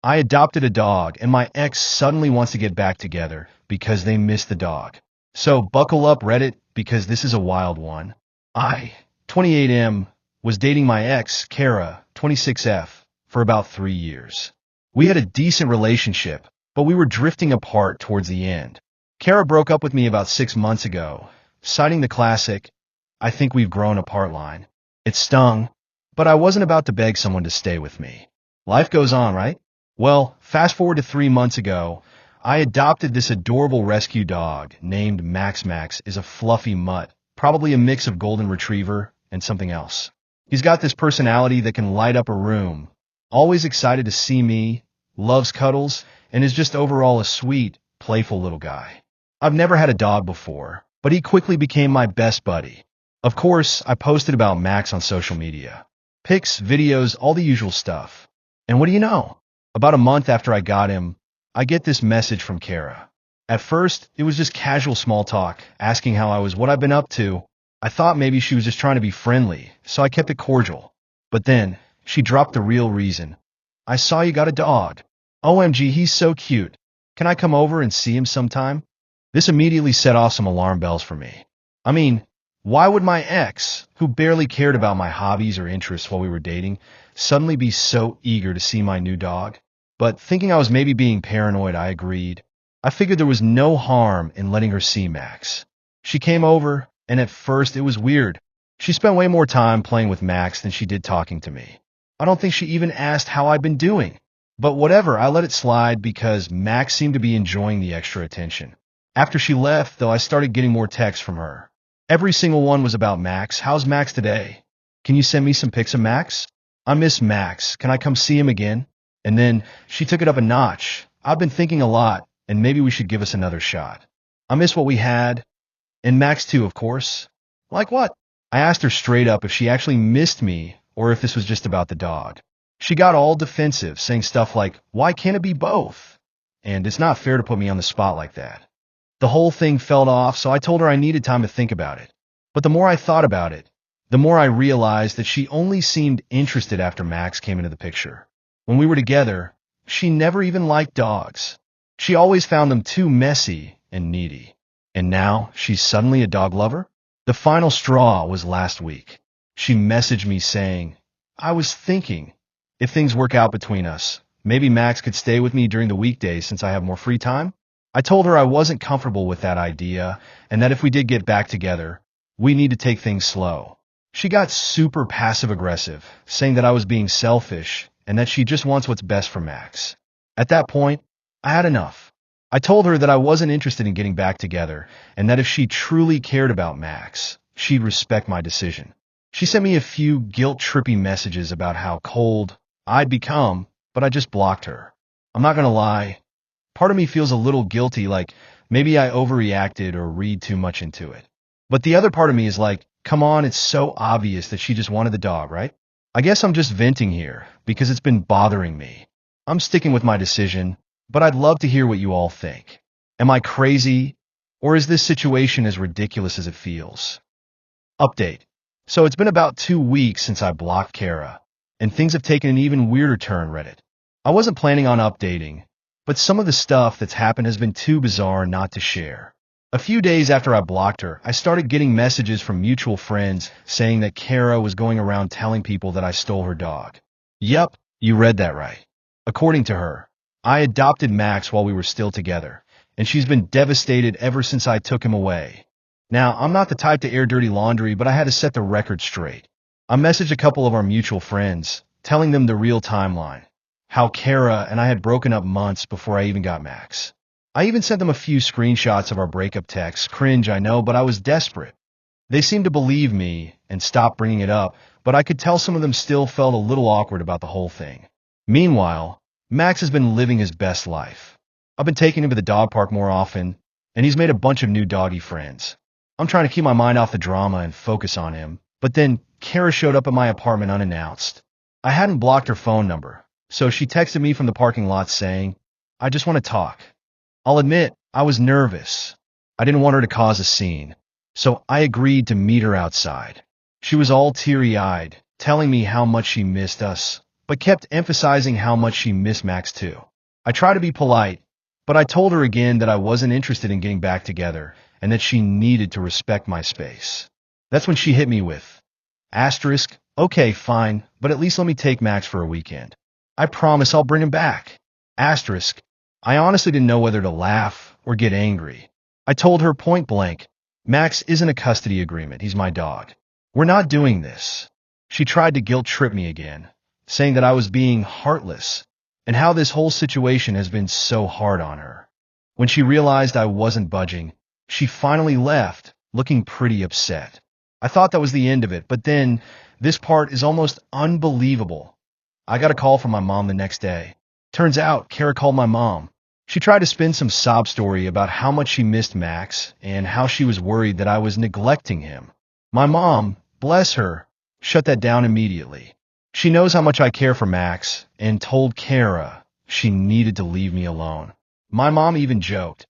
I adopted a dog, and my ex suddenly wants to get back together because they miss the dog. So buckle up, Reddit, because this is a wild one. I, 28M, was dating my ex, Kara, 26F, for about 3 years. We had a decent relationship, but we were drifting apart towards the end. Kara broke up with me about 6 months ago, citing the classic, "I think we've grown apart" line. It stung, but I wasn't about to beg someone to stay with me. Life goes on, right? Well, fast forward to 3 months ago, I adopted this adorable rescue dog named Max. Max is a fluffy mutt, probably a mix of golden retriever and something else. He's got this personality that can light up a room, always excited to see me, loves cuddles, and is just overall a sweet, playful little guy. I've never had a dog before, but he quickly became my best buddy. Of course, I posted about Max on social media. Pics, videos, all the usual stuff. And what do you know? About a month after I got him, I get this message from Kara. At first, it was just casual small talk, asking how I was, what I've been up to. I thought maybe she was just trying to be friendly, so I kept it cordial. But then, she dropped the real reason. "I saw you got a dog. OMG, he's so cute. Can I come over and see him sometime?" This immediately set off some alarm bells for me. I mean, why would my ex, who barely cared about my hobbies or interests while we were dating, suddenly be so eager to see my new dog? But thinking I was maybe being paranoid, I agreed. I figured there was no harm in letting her see Max. She came over, and at first it was weird. She spent way more time playing with Max than she did talking to me. I don't think she even asked how I'd been doing. But whatever, I let it slide because Max seemed to be enjoying the extra attention. After she left, though, I started getting more texts from her. Every single one was about Max. "How's Max today? Can you send me some pics of Max? I miss Max. Can I come see him again?" And then she took it up a notch. "I've been thinking a lot, and maybe we should give us another shot. I miss what we had. And Max too, of course." Like what? I asked her straight up if she actually missed me or if this was just about the dog. She got all defensive, saying stuff like, "Why can't it be both?" And it's not fair to put me on the spot like that. The whole thing fell off, so I told her I needed time to think about it. But the more I thought about it, the more I realized that she only seemed interested after Max came into the picture. When we were together, she never even liked dogs. She always found them too messy and needy. And now she's suddenly a dog lover? The final straw was last week. She messaged me saying, "I was thinking, if things work out between us, maybe Max could stay with me during the weekdays since I have more free time." I told her I wasn't comfortable with that idea and that if we did get back together, we need to take things slow. She got super passive-aggressive, saying that I was being selfish and that she just wants what's best for Max. At that point, I had enough. I told her that I wasn't interested in getting back together and that if she truly cared about Max, she'd respect my decision. She sent me a few guilt-trippy messages about how cold I'd become, but I just blocked her. I'm not gonna lie. Part of me feels a little guilty, like maybe I overreacted or read too much into it. But the other part of me is like, come on, it's so obvious that she just wanted the dog, right? I guess I'm just venting here because it's been bothering me. I'm sticking with my decision, but I'd love to hear what you all think. Am I crazy, or is this situation as ridiculous as it feels? Update. So it's been about 2 weeks since I blocked Kara, and things have taken an even weirder turn, Reddit. I wasn't planning on updating, but some of the stuff that's happened has been too bizarre not to share. A few days after I blocked her, I started getting messages from mutual friends saying that Kara was going around telling people that I stole her dog. Yep, you read that right. According to her, I adopted Max while we were still together, and she's been devastated ever since I took him away. Now, I'm not the type to air dirty laundry, but I had to set the record straight. I messaged a couple of our mutual friends, telling them the real timeline. How Kara and I had broken up months before I even got Max. I even sent them a few screenshots of our breakup texts. Cringe, I know, but I was desperate. They seemed to believe me and stopped bringing it up, but I could tell some of them still felt a little awkward about the whole thing. Meanwhile, Max has been living his best life. I've been taking him to the dog park more often, and he's made a bunch of new doggy friends. I'm trying to keep my mind off the drama and focus on him, but then Kara showed up at my apartment unannounced. I hadn't blocked her phone number, so she texted me from the parking lot saying, "I just want to talk." I'll admit, I was nervous. I didn't want her to cause a scene, so I agreed to meet her outside. She was all teary-eyed, telling me how much she missed us, but kept emphasizing how much she missed Max too. I tried to be polite, but I told her again that I wasn't interested in getting back together and that she needed to respect my space. That's when she hit me with, asterisk, okay, fine, but at least let me take Max for a weekend. I promise I'll bring him back. Asterisk, I honestly didn't know whether to laugh or get angry. I told her point blank, Max isn't a custody agreement, he's my dog. We're not doing this. She tried to guilt trip me again, saying that I was being heartless and how this whole situation has been so hard on her. When she realized I wasn't budging, she finally left, looking pretty upset. I thought that was the end of it, but then this part is almost unbelievable. I got a call from my mom the next day. Turns out Kara called my mom. She tried to spin some sob story about how much she missed Max and how she was worried that I was neglecting him. My mom, bless her, shut that down immediately. She knows how much I care for Max and told Kara she needed to leave me alone. My mom even joked,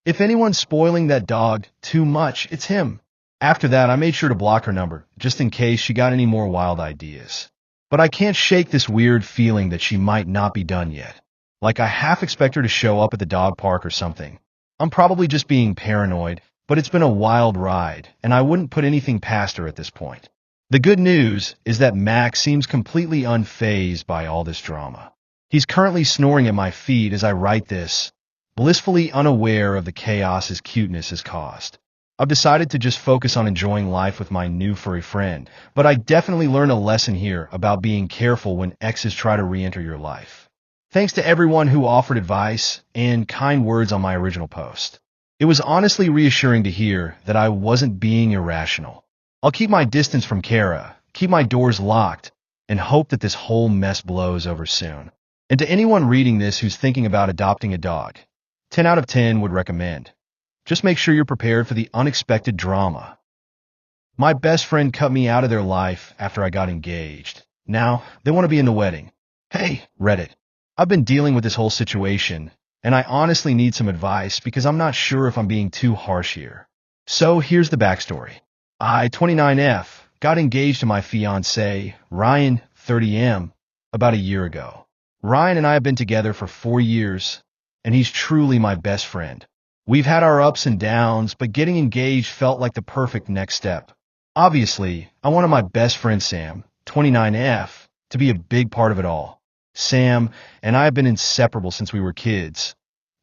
if anyone's spoiling that dog too much, it's him. After that, I made sure to block her number, just in case she got any more wild ideas. But I can't shake this weird feeling that she might not be done yet. Like I half expect her to show up at the dog park or something. I'm probably just being paranoid, but it's been a wild ride, and I wouldn't put anything past her at this point. The good news is that Max seems completely unfazed by all this drama. He's currently snoring at my feet as I write this, blissfully unaware of the chaos his cuteness has caused. I've decided to just focus on enjoying life with my new furry friend, but I definitely learned a lesson here about being careful when exes try to re-enter your life. Thanks to everyone who offered advice and kind words on my original post. It was honestly reassuring to hear that I wasn't being irrational. I'll keep my distance from Kara, keep my doors locked, and hope that this whole mess blows over soon. And to anyone reading this who's thinking about adopting a dog, 10 out of 10 would recommend. Just make sure you're prepared for the unexpected drama. My best friend cut me out of their life after I got engaged. Now, they want to be in the wedding. Hey, Reddit. I've been dealing with this whole situation, and I honestly need some advice because I'm not sure if I'm being too harsh here. So here's the backstory. I, 29F, got engaged to my fiancé, Ryan, 30M, about a year ago. Ryan and I have been together for 4 years, and he's truly my best friend. We've had our ups and downs, but getting engaged felt like the perfect next step. Obviously, I wanted my best friend Sam, 29F, to be a big part of it all. Sam and I have been inseparable since we were kids.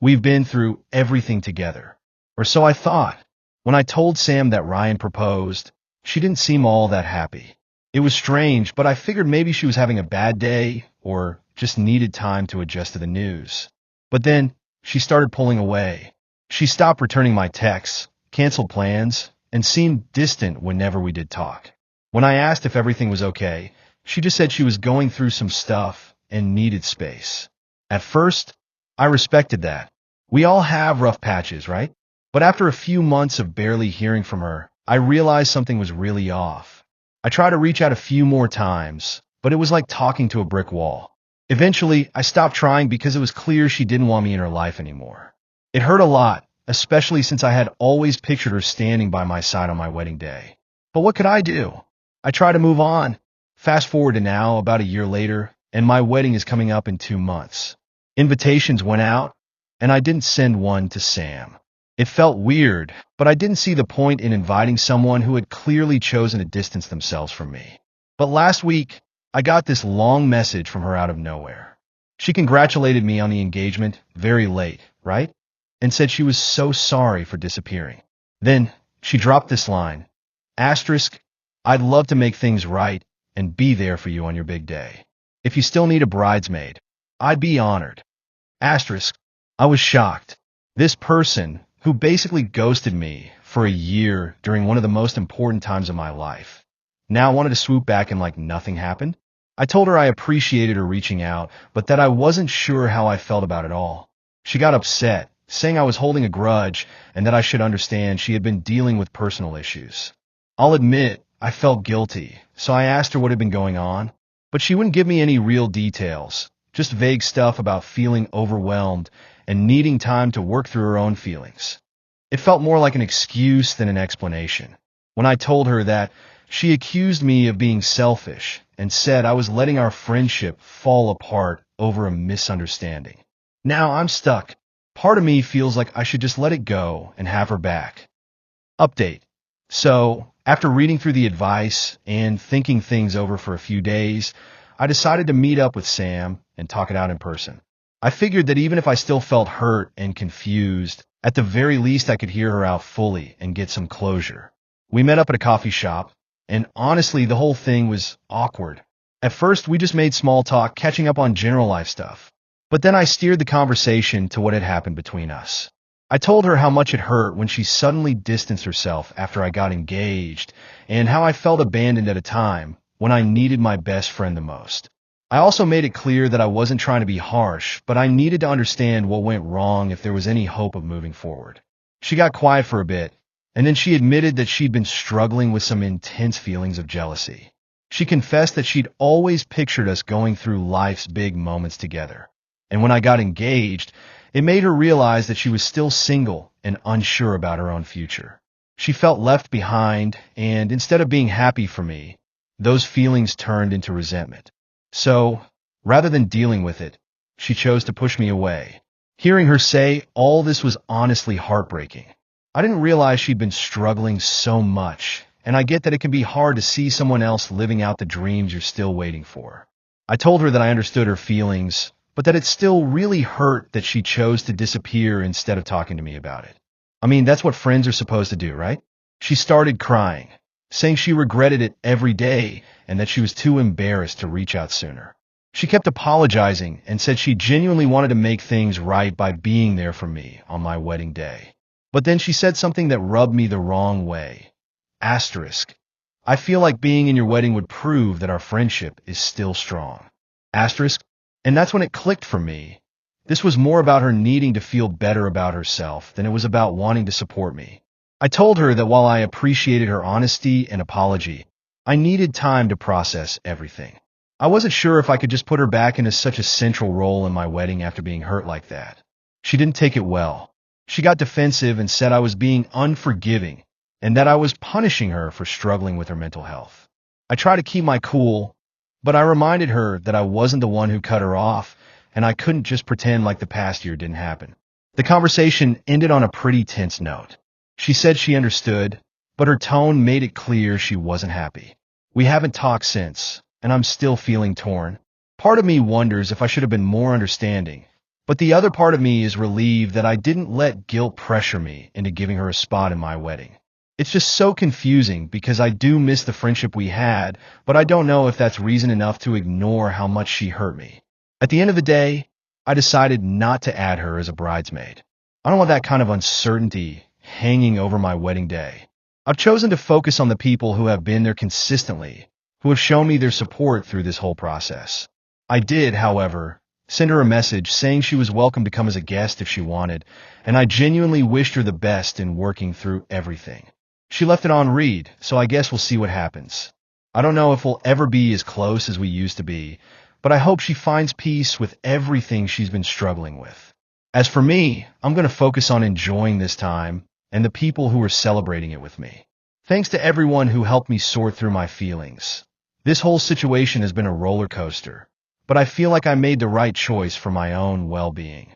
We've been through everything together. Or so I thought. When I told Sam that Ryan proposed, she didn't seem all that happy. It was strange, but I figured maybe she was having a bad day or just needed time to adjust to the news. But then she started pulling away. She stopped returning my texts, canceled plans, and seemed distant whenever we did talk. When I asked if everything was okay, she just said she was going through some stuff and needed space. At first, I respected that. We all have rough patches, right? But after a few months of barely hearing from her, I realized something was really off. I tried to reach out a few more times, but it was like talking to a brick wall. Eventually, I stopped trying because it was clear she didn't want me in her life anymore. It hurt a lot, especially since I had always pictured her standing by my side on my wedding day. But what could I do? I tried to move on. Fast forward to now, about a year later, and my wedding is coming up in 2 months. Invitations went out, and I didn't send one to Sam. It felt weird, but I didn't see the point in inviting someone who had clearly chosen to distance themselves from me. But last week, I got this long message from her out of nowhere. She congratulated me on the engagement very late, right? And said she was so sorry for disappearing. Then she dropped this line, asterisk, I'd love to make things right and be there for you on your big day. If you still need a bridesmaid, I'd be honored. Asterisk, I was shocked. This person, who basically ghosted me for a year during one of the most important times of my life, now wanted to swoop back and like nothing happened. I told her I appreciated her reaching out, but that I wasn't sure how I felt about it all. She got upset, saying I was holding a grudge and that I should understand she had been dealing with personal issues. I'll admit, I felt guilty, so I asked her what had been going on, but she wouldn't give me any real details, just vague stuff about feeling overwhelmed and needing time to work through her own feelings. It felt more like an excuse than an explanation. When I told her that, She accused me of being selfish and said I was letting our friendship fall apart over a misunderstanding. Now I'm stuck. Part of me feels like I should just let it go and have her back. Update. So, after reading through the advice and thinking things over for a few days, I decided to meet up with Sam and talk it out in person. I figured that even if I still felt hurt and confused, at the very least I could hear her out fully and get some closure. We met up at a coffee shop, and honestly, the whole thing was awkward. At first, we just made small talk, catching up on general life stuff. But then I steered the conversation to what had happened between us. I told her how much it hurt when she suddenly distanced herself after I got engaged, and how I felt abandoned at a time when I needed my best friend the most. I also made it clear that I wasn't trying to be harsh, but I needed to understand what went wrong if there was any hope of moving forward. She got quiet for a bit, and then she admitted that she'd been struggling with some intense feelings of jealousy. She confessed that she'd always pictured us going through life's big moments together. And when I got engaged, it made her realize that she was still single and unsure about her own future. She felt left behind, and instead of being happy for me, those feelings turned into resentment. So, rather than dealing with it, she chose to push me away. Hearing her say all this was honestly heartbreaking. I didn't realize she'd been struggling so much, and I get that it can be hard to see someone else living out the dreams you're still waiting for. I told her that I understood her feelings, but that it still really hurt that she chose to disappear instead of talking to me about it. I mean, that's what friends are supposed to do, right? She started crying, saying she regretted it every day and that she was too embarrassed to reach out sooner. She kept apologizing and said she genuinely wanted to make things right by being there for me on my wedding day. But then she said something that rubbed me the wrong way. Asterisk. I feel like being in your wedding would prove that our friendship is still strong. Asterisk. And that's when it clicked for me. This was more about her needing to feel better about herself than it was about wanting to support me. I told her that while I appreciated her honesty and apology, I needed time to process everything. I wasn't sure if I could just put her back into such a central role in my wedding after being hurt like that. She didn't take it well. She got defensive and said I was being unforgiving and that I was punishing her for struggling with her mental health. I tried to keep my cool, but I reminded her that I wasn't the one who cut her off, and I couldn't just pretend like the past year didn't happen. The conversation ended on a pretty tense note. She said she understood, but her tone made it clear she wasn't happy. We haven't talked since, and I'm still feeling torn. Part of me wonders if I should have been more understanding, but the other part of me is relieved that I didn't let guilt pressure me into giving her a spot in my wedding. It's just so confusing because I do miss the friendship we had, but I don't know if that's reason enough to ignore how much she hurt me. At the end of the day, I decided not to add her as a bridesmaid. I don't want that kind of uncertainty hanging over my wedding day. I've chosen to focus on the people who have been there consistently, who have shown me their support through this whole process. I did, however, send her a message saying she was welcome to come as a guest if she wanted, and I genuinely wished her the best in working through everything. She left it on read, so I guess we'll see what happens. I don't know if we'll ever be as close as we used to be, but I hope she finds peace with everything she's been struggling with. As for me, I'm going to focus on enjoying this time and the people who are celebrating it with me. Thanks to everyone who helped me sort through my feelings. This whole situation has been a roller coaster, but I feel like I made the right choice for my own well-being.